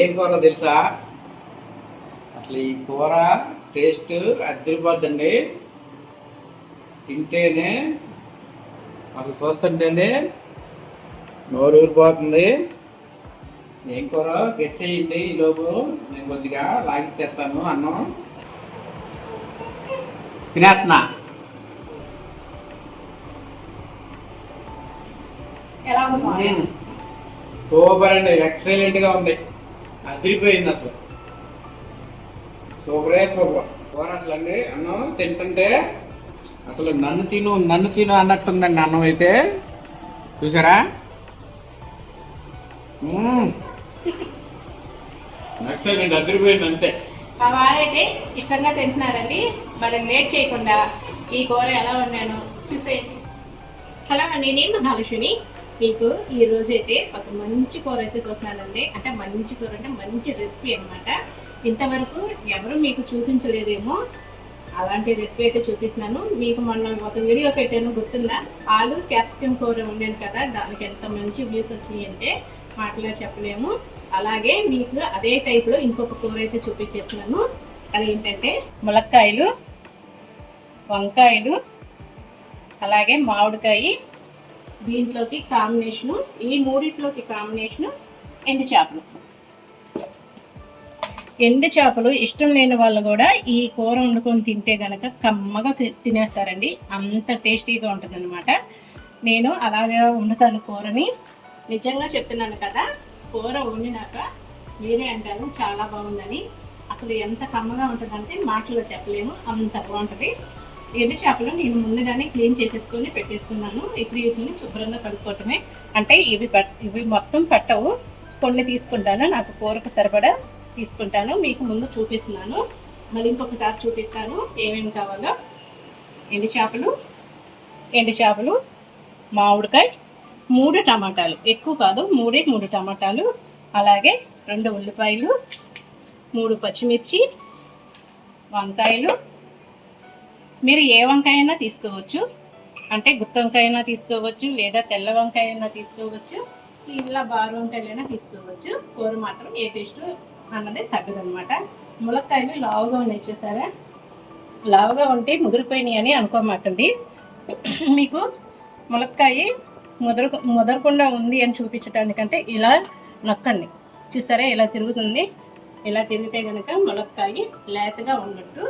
ఏం కూర తెలుసా? అసలు ఈ కూర టేస్ట్ అదిరిపోద్దండి. తింటేనే అసలు చూస్తుంటేనే నోరు ఊరిపోతుంది. ఏం కూర గెస్ చేయండి. ఈలోపు నేను కొద్దిగా లాగిచ్చేస్తాను. అన్నం తినేస్తున్నా. సూపర్ అండి, ఎక్సలెంట్గా ఉంది, అదిరిపోయింది అసలు. సూపరే సూపర్ కూర అసలు అండి. అన్నం తింటుంటే అసలు నన్ను తిను అన్నట్టుందండి అన్నం అయితే. చూసారా? ఎక్సలెంట్, అదిరిపోయింది అంతే. మా వారైతే ఇష్టంగా తింటున్నారండి. మరి లేట్ చేయకుండా ఈ కూర ఎలా ఉన్నాను చూసేయండి. హలో అండి, నేను మహాలక్ష్మిని. మీకు ఈరోజు అయితే ఒక మంచి కూర అయితే చూస్తున్నానండి. అంటే మంచి కూర అంటే మంచి రెసిపీ అనమాట. ఇంతవరకు ఎవరు మీకు చూపించలేదేమో అలాంటి రెసిపీ అయితే చూపిస్తున్నాను. మీకు మొన్న ఒక వీడియో పెట్టాను, గుర్తుందా? ఆలు క్యాప్సికమ్ కూర ఉండేది కదా, దానికి ఎంత మంచి వ్యూస్ వచ్చినాయి అంటే మాటలో చెప్పలేము. అలాగే మీకు అదే టైప్లో ఇంకొక కూర అయితే చూపించేస్తున్నాను. అదేంటంటే ములక్కాయలు, వంకాయలు, అలాగే మామిడికాయ. దీంట్లోకి కాంబినేషను, ఈ మూడిట్లోకి కాంబినేషను ఎండు చేపలు. ఎండు చేపలు ఇష్టం లేని వాళ్ళు కూడా ఈ కూర వండుకొని తింటే గనక కమ్మగా తినేస్తారండి. అంత టేస్టీగా ఉంటుంది అనమాట. నేను అలాగే వండుతాను కూరని. నిజంగా చెప్తున్నాను కదా, కూర వండినాక మీరే అంటారు చాలా బాగుందని. అసలు ఎంత కమ్మగా ఉంటుందంటే మాటల్లో చెప్పలేము, అంత బాగుంటుంది. ఎండు చేపలు నేను ముందుగానే క్లీన్ చేసేసుకొని పెట్టేసుకున్నాను. ఇప్పుడు వీటిని శుభ్రంగా కడుక్కోవటమే. అంటే ఇవి మొత్తం పట్టవు, కొన్ని తీసుకుంటాను. నాకు కూరకు సరిపడా తీసుకుంటాను. మీకు ముందు చూపిస్తున్నాను, మళ్ళీ ఇంకొకసారి చూపిస్తాను ఏమేమి కావాలో. ఎండు చేపలు, మామిడికాయ, 3 టమాటాలు, ఎక్కువ కాదు, 3 టమాటాలు, అలాగే 2 ఉల్లిపాయలు, 3 పచ్చిమిర్చి, వంకాయలు. మీరు ఏ వంకాయ అయినా తీసుకోవచ్చు, అంటే గుత్తి వంకాయ అయినా తీసుకోవచ్చు, లేదా తెల్ల వంకాయ అయినా తీసుకోవచ్చు, ఇలా బారు వంకాయలైనా తీసుకోవచ్చు. కూర మాత్రం ఏ టేస్ట్ అన్నది తగ్గదనమాట. ములక్కాయలు లావుగా ఉన్నాయి చూసారా? లావుగా ఉంటే ముదిరిపోయినాయి అని అనుకోమాకండి. మీకు ములక్కాయ ముదరకుండా ఉంది అని చూపించడానికంటే ఇలా నొక్కండి. చూసారా ఇలా తిరుగుతుంది? ఇలా తిరిగితే కనుక ములక్కాయ లేతగా ఉన్నట్టు.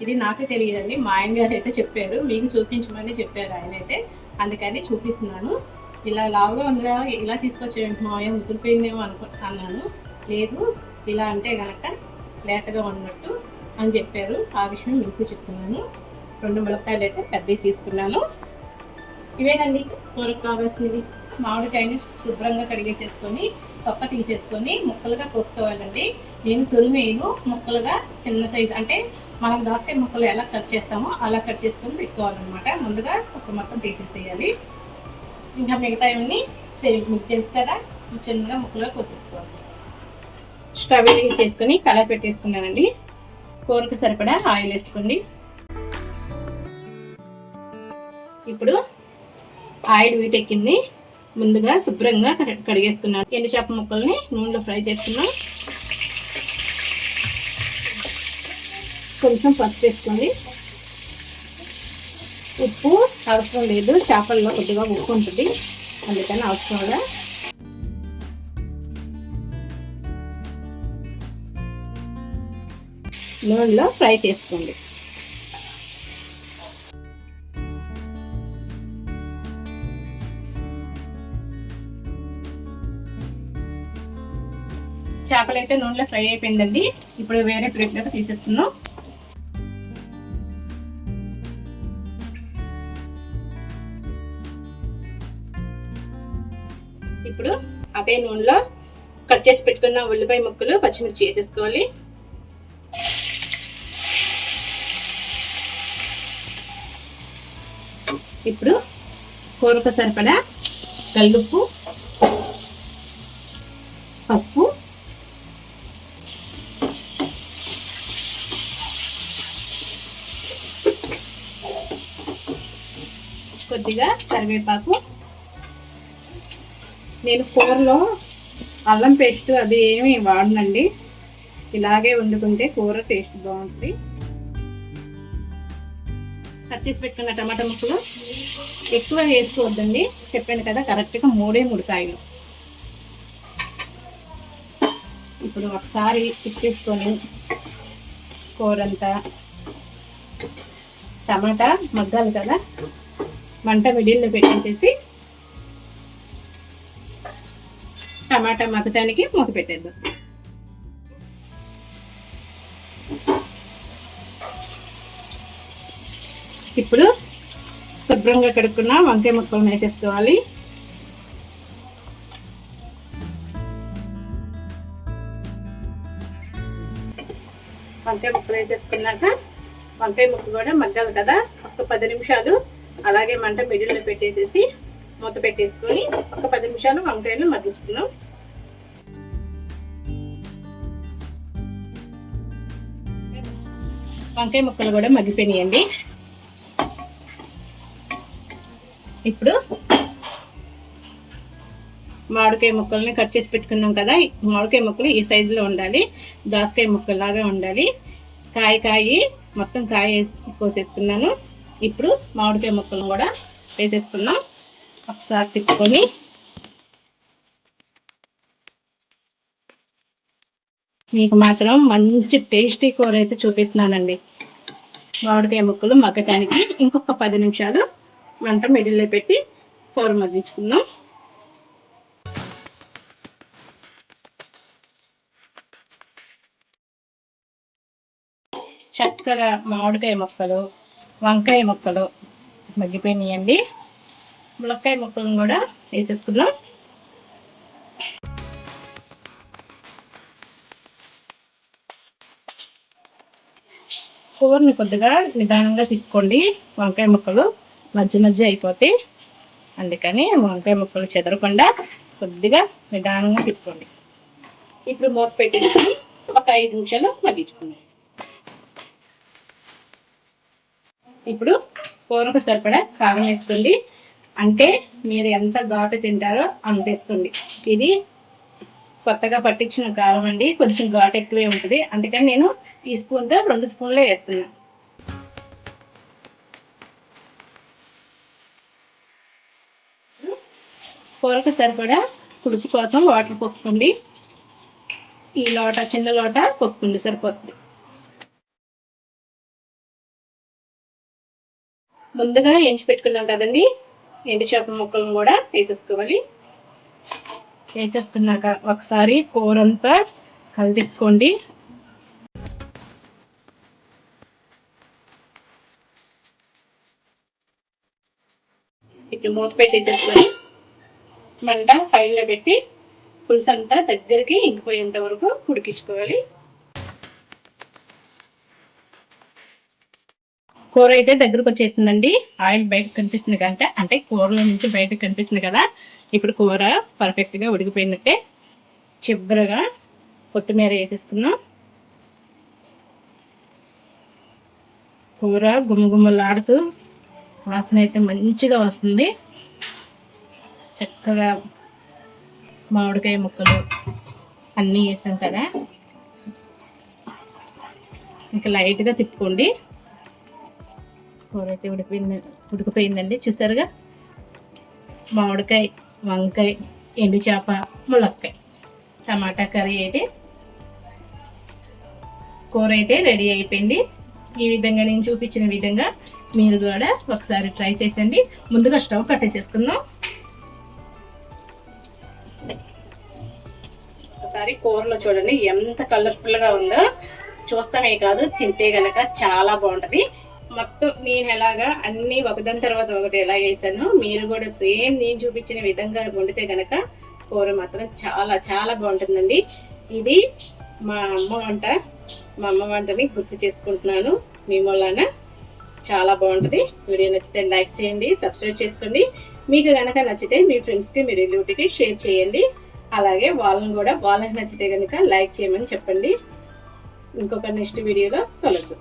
ఇది నాకు తెలియదండి, మా ఆయన గారు అయితే చెప్పారు, మీకు చూపించమని చెప్పారు ఆయన అయితే, అందుకని చూపిస్తున్నాను. ఇలా లావుగా ఉందిరా, ఇలా తీసుకొచ్చేయండి మా ఆయన, ముదిరిపోయిందేమో అన్నాను. లేదు, ఇలా అంటే కనుక లేతగా ఉన్నట్టు అని చెప్పారు. ఆ విషయం మీకు చెప్తున్నాను. 2 ములక్కాయలు అయితే పెద్దవి తీసుకున్నాను. ఇవేనండి కూరకు కావాల్సినవి. మామిడికాయని శుభ్రంగా కడిగేసేసుకొని తొక్క తీసేసుకొని ముక్కలుగా కోసుకోవాలండి. నేను తురిమేను ముక్కలుగా, చిన్న సైజు, అంటే మనం దోసకాయ ముక్కలు ఎలా కట్ చేస్తామో అలా కట్ చేసుకొని పెట్టుకోవాలన్నమాట. ముందుగా ఒక మొత్తం తీసేసేయాలి. ఇంకా మిగతావన్నీ సేమ్ మీకు తెలుసు కదా, చిన్నగా ముక్కలుగా కోసేసుకోవాలి. స్టవ్ చేసుకొని కలర్ పెట్టేసుకున్నానండి. కూరకు సరిపడా ఆయిల్ వేసుకోండి. ఇప్పుడు ఆయిల్ వీటెక్కింది. ముందుగా శుభ్రంగా కడిగేసుకున్నాను. ఎండు చేప ముక్కల్ని నూనెలో ఫ్రై చేసుకున్నాం. కొంచెం పసుపు వేసుకోండి. ఉప్పు అవసరం లేదు, చేపల్లో కొద్దిగా ఉప్పు ఉంటుంది, అందుకని అవసరంగా. నూనెలో ఫ్రై చేసుకోండి. చేపలు అయితే నూనెలో ఫ్రై అయిపోయిందండి. ఇప్పుడు వేరే ప్లేట్లోకి తీసేసుకున్నాం. ఇప్పుడు అదే నూనెలో కట్ చేసి పెట్టుకున్న ఉల్లిపాయ ముక్కలు, పచ్చిమిర్చి వేసేసుకోవాలి. ఇప్పుడు కూరకు సరిపడా కల్లుప్పు, పసుపు, కొద్దిగా కరివేపాకు. నేను కూరలో అల్లం పేస్ట్ అది ఏమి వాడనండి, ఇలాగే వండుకుంటే కూర టేస్ట్ బాగుంటుంది. కట్ చేసి పెట్టుకున్న టమాటా ముక్కలు ఎక్కువ వేసుకోవద్దండి, చెప్పాను కదా కరెక్ట్గా 3 కాయలు. ఇప్పుడు ఒకసారి తిప్పేసుకొని కూరంతా టమాటా మగ్గాలి కదా, మంట మిడిల్లో పెట్టేసి టమాటా మగ్గటానికి మూత పెట్టేద్దాం. ఇప్పుడు శుభ్రంగా కడుక్కున్న వంకాయ ముక్కలను వేసేసుకోవాలి. వంకాయ ముక్కలు వేసేసుకున్నాక వంకాయ ముక్కలు కూడా మగ్గాలి కదా, ఒక 10 నిమిషాలు అలాగే మంట మిడిల్లో పెట్టేసేసి మూత పెట్టేసుకొని ఒక 10 నిమిషాలు వంకాయలు మగ్గించుకున్నాం. వంకాయ ముక్కలు కూడా మగ్గిపోయినాయండి. ఇప్పుడు మామిడికాయ ముక్కల్ని కట్ చేసి పెట్టుకున్నాం కదా, మామిడికాయ ముక్కలు ఈ సైజులో ఉండాలి, దోసకాయ ముక్కల్లాగా ఉండాలి. కాయ మొత్తం కాయ కోసేసుకున్నాను. ఇప్పుడు మామిడికాయ ముక్కలను కూడా వేసేసుకున్నాం. ఒకసారి తిప్పుకొని మీకు మాత్రం మంచి టేస్టీ కూర అయితే చూపిస్తున్నానండి. మామిడికాయ ముక్కలు మగ్గటానికి ఇంకొక 10 నిమిషాలు మంట మిడిల్లో పెట్టి కూర మగ్గించుకుందాం. చక్కగా మామిడికాయ ముక్కలు వంకాయ ముక్కలు మగ్గిపోయినాయండి. ములక్కాయ ముక్కలను కూడా వేసేసుకుందాం. కూరని కొద్దిగా నిదానంగా తిప్పుకోండి, వంకాయ ముక్కలు మధ్య అయిపోతాయి, అందుకని వంకాయ ముక్కలు చెదరకుండా కొద్దిగా నిదానంగా తిప్పుకోండి. ఇప్పుడు మూత పెట్టేసుకొని ఒక 5 నిమిషాలు మగ్గించుకోండి. ఇప్పుడు కూరకు సరిపడా కారం వేసుకోండి, అంటే మీరు ఎంత ఘాటు తింటారో అంత వేసుకోండి. ఇది కొత్తగా పట్టించిన కారం అండి, కొంచెం ఘాటు ఎక్కువే ఉంటుంది, అందుకని నేను ఈ స్పూన్తో 2 స్పూన్లే వేస్తున్నా. కూరకు సరిపడా పులుసు కోసం వాటర్ పోసుకోండి, ఈ లోట చిన్న లోట పోసుకోండి సరిపోతుంది. ముందుగా ఎంచి పెట్టుకున్నాం కదండి ఎండు చేప ముక్కలను కూడా వేసేసుకోవాలి. వేసేసుకున్నాక ఒకసారి కూరంతా కలిదిప్పుకోండి. ఇప్పుడు మూత పెట్టేసేసుకొని మంట హైలో పెట్టి పులుసు అంతా దగ్గరికి ఇంకిపోయేంత వరకు ఉడికించుకోవాలి. కూర అయితే దగ్గరకు వచ్చేసిందండి, ఆయిల్ బయటకు కనిపిస్తుంది కనుక, అంటే కూరలో నుంచి బయటకు కనిపిస్తుంది కదా, ఇప్పుడు కూర పర్ఫెక్ట్గా ఉడికిపోయినట్టే. చివరగా కొత్తిమీర వేసేసుకున్నాం. కూర గుమ్మగుమ్మలాడుతూ వాసన అయితే మంచిగా వస్తుంది. చక్కగా మామిడికాయ ముక్కలు అన్నీ వేసాం కదా, ఇంకా లైట్గా తిప్పుకోండి. కూర అయితే ఉడికిపోయిందండి, చూసారుగా. మామిడికాయ వంకాయ ఎండు చేప ములక్కాయ టమాటా కర్రీ అయితే కూర అయితే రెడీ అయిపోయింది. ఈ విధంగా నేను చూపించిన విధంగా మీరు కూడా ఒకసారి ట్రై చేసండి. ముందుగా స్టవ్ కట్టేసేసుకుందాం. ఒకసారి కూరలో చూడండి ఎంత కలర్ఫుల్గా ఉందో, చూస్తామే కాదు తింటే గనక చాలా బాగుంటుంది. మొత్తం నేను ఎలాగా అన్నీ ఒకదాని తర్వాత ఒకటి ఎలా వేసాను, మీరు కూడా సేమ్ నేను చూపించిన విధంగా వండితే గనక కూర మాత్రం చాలా చాలా బాగుంటుందండి. ఇది మా అమ్మ వంటని గుర్తు చేసుకుంటున్నాను మీ మూలాన. చాలా బాగుంటుంది. వీడియో నచ్చితే లైక్ చేయండి, సబ్స్క్రైబ్ చేసుకోండి. మీకు కనుక నచ్చితే మీ ఫ్రెండ్స్కి మీ రిలేటివ్కి షేర్ చేయండి. అలాగే వాళ్ళకి నచ్చితే కనుక లైక్ చేయమని చెప్పండి. ఇంకొక నెక్స్ట్ వీడియోలో కలుద్దాం.